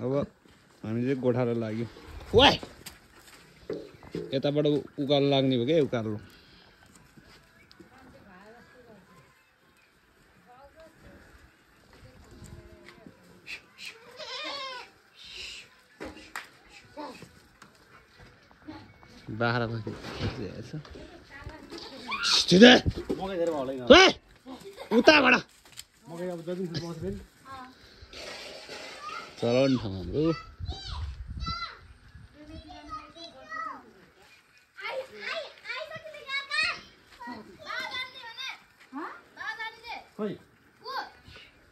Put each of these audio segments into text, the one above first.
अब हामी चाहिँ गोठालो लाग्यो वाइ यताबाट उकालो लाग्ने हो क्या उकालो बाख्रा उताबाट चलाउने ठाउँ हाम्रो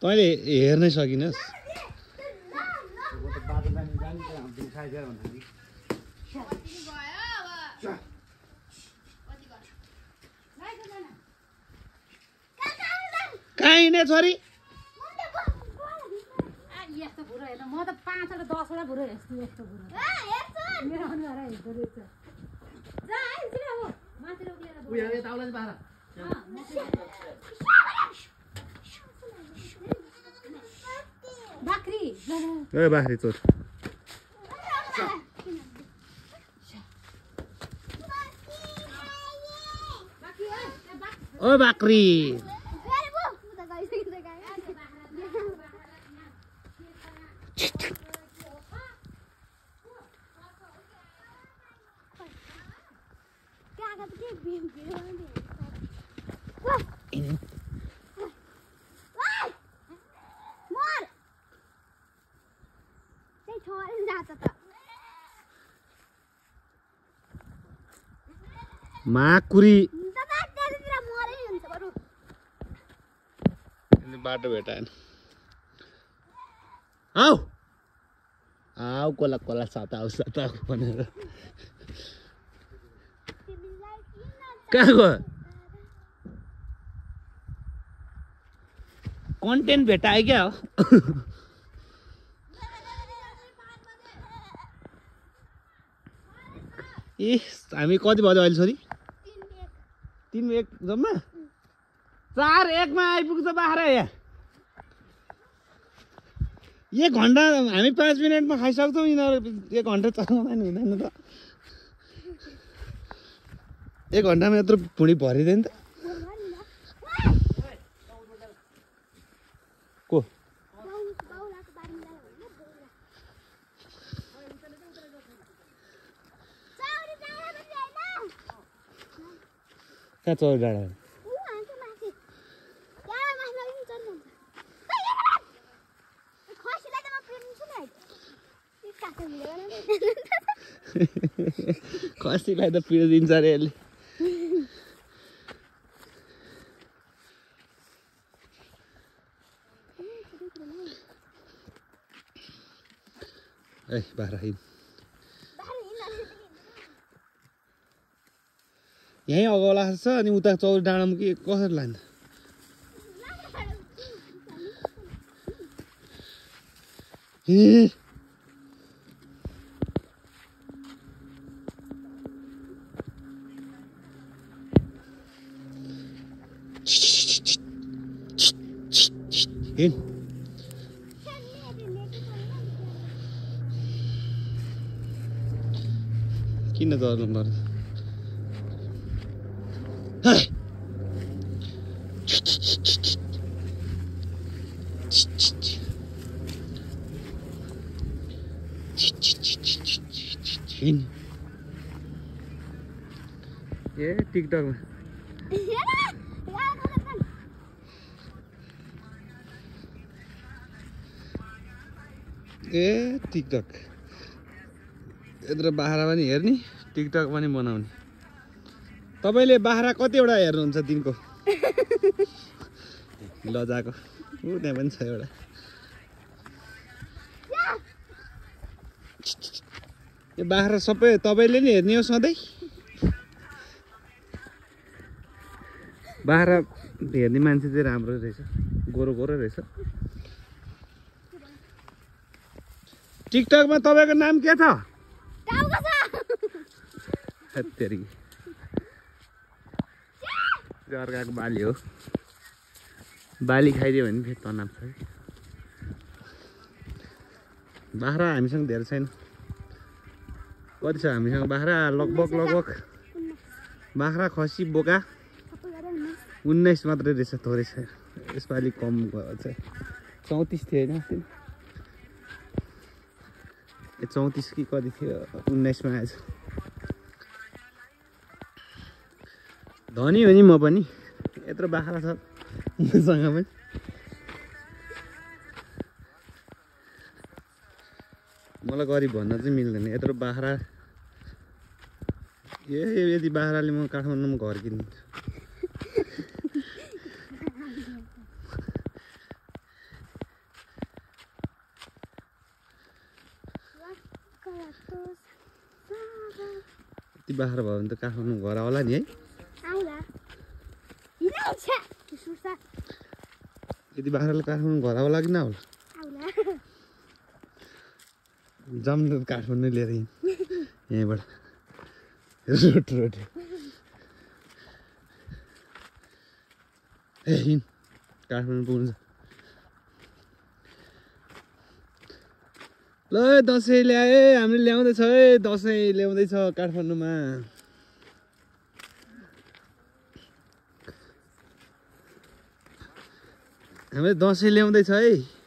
तैँले हेर्नै सकिनस् कहाँ हिँड्ने छोरी यस्तो भुरो हेर्नु म त 5 वटा 10 वटा भुरो हेर्छु यस्तो भुरो मेरो अनुहार हेर्दो रहेछ जा आइसक्यो अब माथि रोक्लेर उ यहाँ यताउला चाहिँ बाह्र बाख्री ए बाख्री चोर ओ बाख्री माकुरी बाटो भेटाएन आऊ आऊ कोला कोला साता भनेर कहाँ गयो कन्टेन्ट भेटायो क्या हो ए हामी कति बज्यो अहिले छोरी 3:01 जम्मा 4:01 मा आइपुग्छ बाख्रा यहाँ 1 घन्टा हामी 5 मिनटमा खाइसक्छौँ यिनीहरू 1 घन्टा चलाउँदा नि हुँदैन त 1 घन्टामा यत्रो भुँडी भरिँदैन त को कहाँ चौर डाँडा खसीलाई त पिरो दिन्छ अरे यसले ए बाह्र यहीँ अगाउला छ अनि उता चौर डाँडामा के कसरी लान्छ किन डर्नु पर्छ ए टिकटकमा ए टिकटक यत्रो बाख्रा पनि हेर्ने टिकटक पनि बनाउने तपाईले बाख्रा कतिवटा हेर्नुहुन्छ दिनको लजाको त्यहाँ पनि छ एउटा यो बाख्रा सबै तपाईले नि हेर्ने हो सधैँ बाख्रा हेर्ने मान्छे चाहिँ राम्रो रहेछ गोरो गोरो रहेछ टिकटकमा तपाईको नाम के छ अर्काको बाली हो बाली खाइदियो भने फेरि तनाव छ बाख्रा हामीसँग धेरै छैन। कति छ हामीसँग बाख्रा? लगभग बाख्रा खसी बोका 19 मात्रै रहेछ, थोरै छ। यसपालि कम भयो चाहिँ 34 थियो होइन? 34 कि कति थियो, 19 मा आएछ। धनी हो नि म पनि, यत्रो बाख्रा छ मसँग पनि। मलाई गरिब भन्न चाहिँ मिल्दैन, यत्रो बाख्रा। यति बाख्राले म काठमाडौँमा घर किनिदिन्छु। यति बाख्रा भयो भने त काठमाडौँ घर आउला नि है? यति बाख्राले काठमाडौँ घर आउला कि नआउला? जाऊँ न काठमाडौँ लिएर यहीँबाट रोड ए हिँड, काठमाडौँ पुग्नु छ। ल दसैँ ल्याए, हामीले ल्याउँदैछ है, दसैँ ल्याउँदैछ काठमाडौँमा। हामीले दसैँ ल्याउँदैछ है।